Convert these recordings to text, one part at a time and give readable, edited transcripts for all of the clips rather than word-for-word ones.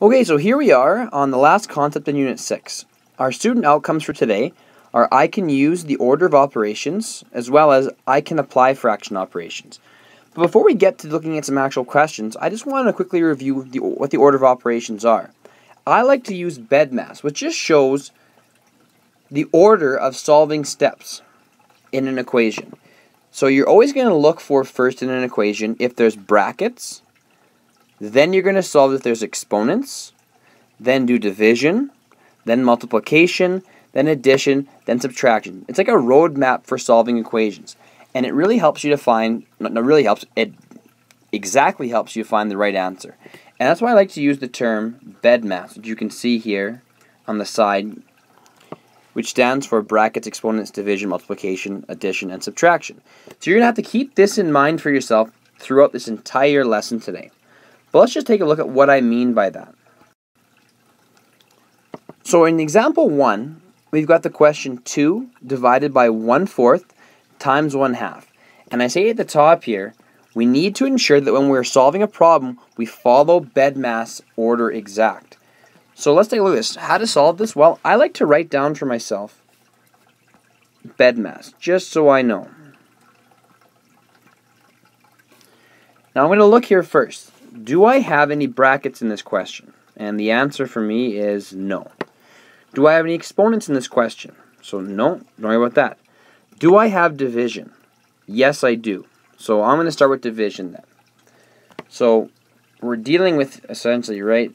Okay, so here we are on the last concept in Unit 6. Our student outcomes for today are I can use the order of operations as well as I can apply fraction operations. But before we get to looking at some actual questions, I just want to quickly review what the order of operations are. I like to use BEDMAS, which just shows the order of solving steps in an equation. So you're always going to look for first in an equation if there's brackets. Then you're going to solve if there's exponents, then do division, then multiplication, then addition, then subtraction. It's like a roadmap for solving equations. And it really helps you to find, it exactly helps you find the right answer. And that's why I like to use the term BEDMAS, which you can see here on the side, which stands for brackets, exponents, division, multiplication, addition, and subtraction. So you're going to have to keep this in mind for yourself throughout this entire lesson today. But let's just take a look at what I mean by that. So in example 1, we've got the question 2 divided by 1/4 times 1/2. And I say at the top here, we need to ensure that when we're solving a problem, we follow BEDMAS order exact. So let's take a look at this. How to solve this? Well, I like to write down for myself BEDMAS, just so I know. Now I'm going to look here first. Do I have any brackets in this question? And the answer for me is no. Do I have any exponents in this question? So no, don't worry about that. Do I have division? Yes, I do. So I'm going to start with division then. So we're dealing with essentially, right,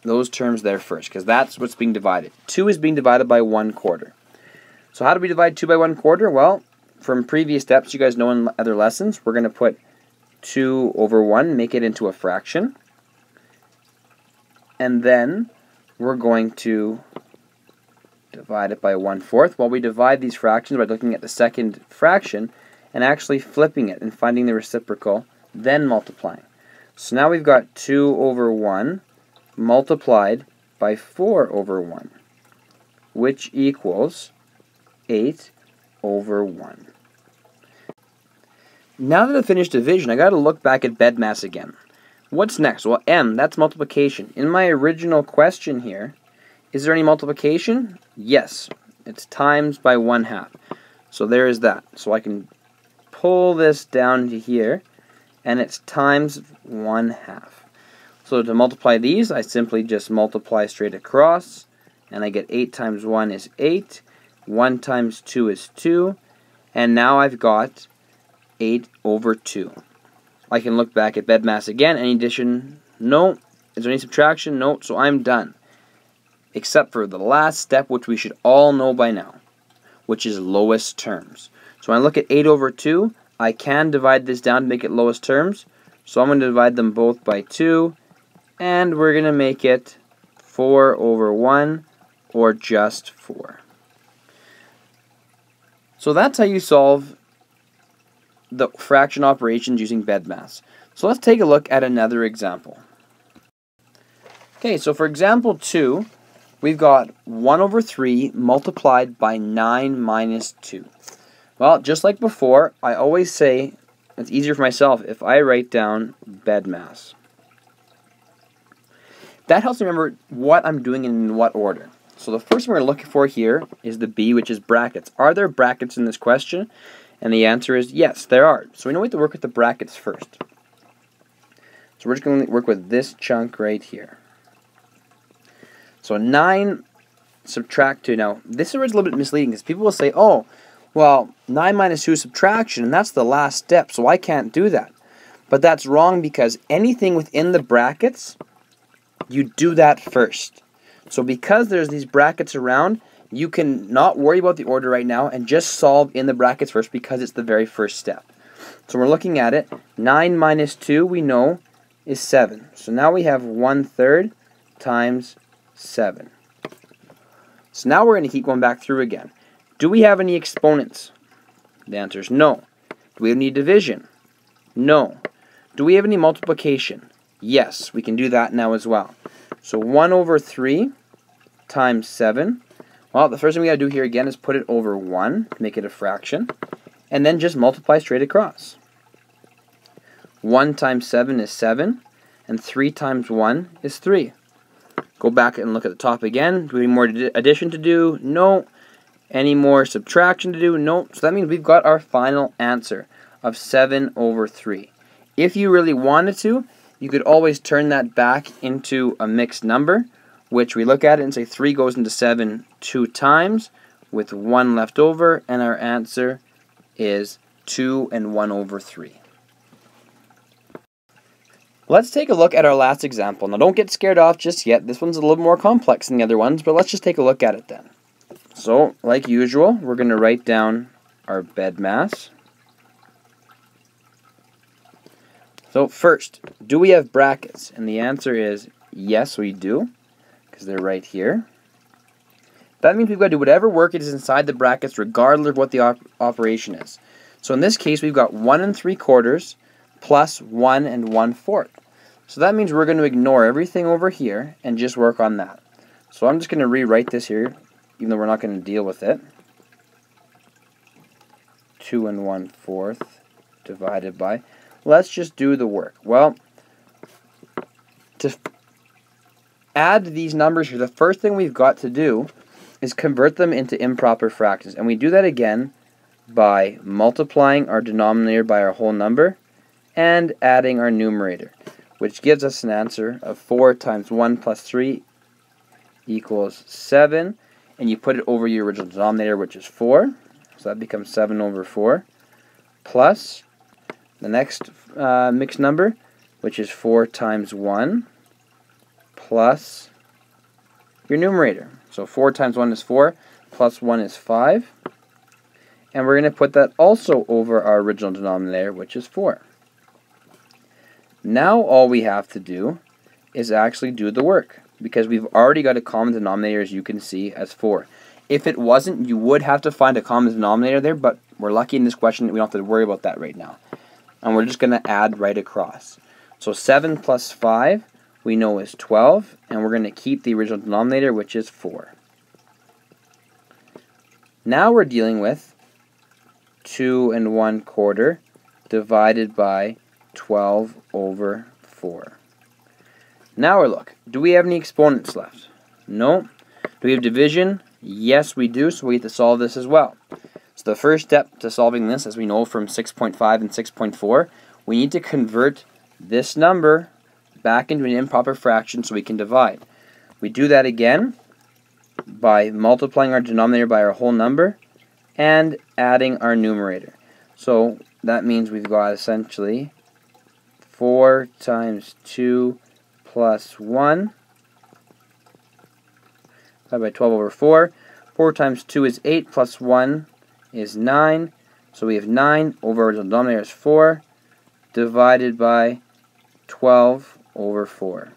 those terms there first, because that's what's being divided. 2 is being divided by 1/4. So how do we divide 2 by 1/4? Well, from previous steps, you guys know in other lessons, we're going to put 2 over 1, make it into a fraction. And then we're going to divide it by 1/4. Well, we divide these fractions by looking at the second fraction and actually flipping it and finding the reciprocal, then multiplying. So now we've got 2 over 1 multiplied by 4 over 1, which equals 8 over 1. Now that I've finished division, I got to look back at BEDMAS again. What's next? Well, m, that's multiplication. In my original question here, is there any multiplication? Yes. It's times by 1/2. So there is that. So I can pull this down to here, and it's times 1/2. So to multiply these, I simply just multiply straight across, and I get 8 times 1 is 8, 1 times 2 is 2, and now I've got 8 over 2. I can look back at BEDMAS again. Any addition? No. Is there any subtraction? No. So I'm done. Except for the last step, which we should all know by now, which is lowest terms. So when I look at 8 over 2, I can divide this down to make it lowest terms. So I'm going to divide them both by 2, and we're going to make it 4 over 1, or just 4. So that's how you solve the fraction operations using BEDMAS. So let's take a look at another example. Okay, so for example 2, we've got 1 over 3 multiplied by 9 minus 2. Well, just like before, I always say it's easier for myself if I write down BEDMAS. That helps me remember what I'm doing and in what order. So the first thing we're looking for here is the B, which is brackets. Are there brackets in this question? And the answer is yes, there are. So we know we have to work with the brackets first. So we're just going to work with this chunk right here. So 9 subtract 2. Now, this is a little bit misleading because people will say, oh, well, 9 minus 2 is subtraction, and that's the last step, so I can't do that. But that's wrong because anything within the brackets, you do that first. So because there's these brackets around, you can not worry about the order right now and just solve in the brackets first because it's the very first step. So we're looking at it. 9 minus 2 we know is 7. So now we have 1/3 times 7. So now we're going to keep going back through again. Do we have any exponents? The answer is no. Do we have any division? No. Do we have any multiplication? Yes, we can do that now as well. So 1 over 3 times 7. Well, the first thing we got to do here again is put it over 1 to make it a fraction, and then just multiply straight across. 1 times 7 is 7, and 3 times 1 is 3. Go back and look at the top again. Do we have any more addition to do? No. Any more subtraction to do? No. So that means we've got our final answer of 7 over 3. If you really wanted to, you could always turn that back into a mixed number, which we look at it and say 3 goes into 7 2 times with 1 left over, and our answer is 2 and 1 over 3. Let's take a look at our last example. Now don't get scared off just yet. This one's a little more complex than the other ones, but let's just take a look at it then. So, like usual, we're going to write down our BEDMAS. So first, do we have brackets? And the answer is yes, we do, because they're right here. That means we've got to do whatever work it is inside the brackets regardless of what the operation is. So in this case, we've got 1 3/4 plus 1 1/4. So that means we're going to ignore everything over here and just work on that. So I'm just going to rewrite this here, even though we're not going to deal with it. 2 1/4 divided by. Let's just do the work. Well, to add these numbers here, the first thing we've got to do is convert them into improper fractions. And we do that again by multiplying our denominator by our whole number and adding our numerator, which gives us an answer of 4 times 1 plus 3 equals 7. And you put it over your original denominator, which is 4. So that becomes 7 over 4. Plus the next mixed number, which is 4 times 1. Plus your numerator. So 4 times 1 is 4. Plus 1 is 5. And we're going to put that also over our original denominator, which is 4. Now all we have to do is actually do the work, because we've already got a common denominator, as you can see, as 4. If it wasn't, you would have to find a common denominator there, but we're lucky in this question that we don't have to worry about that right now. And we're just going to add right across. So 7 plus 5 we know is 12, and we're going to keep the original denominator, which is 4. Now we're dealing with 2 1/4 divided by 12 over 4. Now we look. Do we have any exponents left? No. Do we have division? Yes, we do, so we get to solve this as well. So the first step to solving this, as we know from 6.5 and 6.4, we need to convert this number back into an improper fraction so we can divide. We do that again by multiplying our denominator by our whole number and adding our numerator. So that means we've got essentially 4 times 2 plus 1 divided by 12 over 4. 4 times 2 is 8 plus 1 is 9. So we have 9 over the denominator is 4 divided by 12 over 4.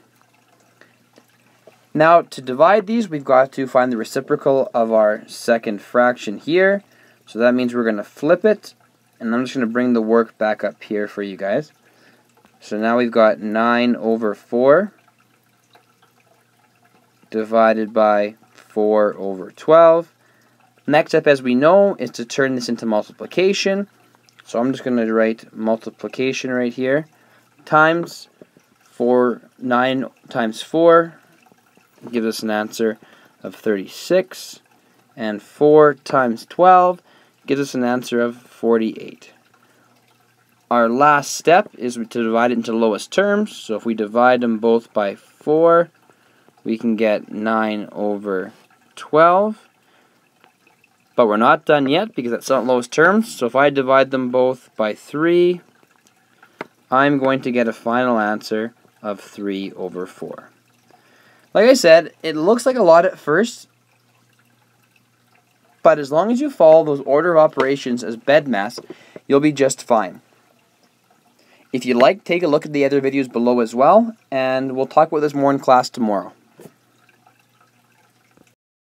Now to divide these, we've got to find the reciprocal of our second fraction here. So that means we're going to flip it, and I'm just going to bring the work back up here for you guys. So now we've got 9 over 4 divided by 4 over 12. Next step, as we know, is to turn this into multiplication. So I'm just going to write multiplication right here. Times 9 times 4 gives us an answer of 36. And 4 times 12 gives us an answer of 48. Our last step is to divide it into lowest terms. So if we divide them both by 4, we can get 9 over 12. But we're not done yet because that's not lowest terms. So if I divide them both by 3, I'm going to get a final answer of 3 over 4. Like I said, it looks like a lot at first, but as long as you follow those order of operations as BEDMAS, you'll be just fine. If you'd like, take a look at the other videos below as well, and we'll talk about this more in class tomorrow.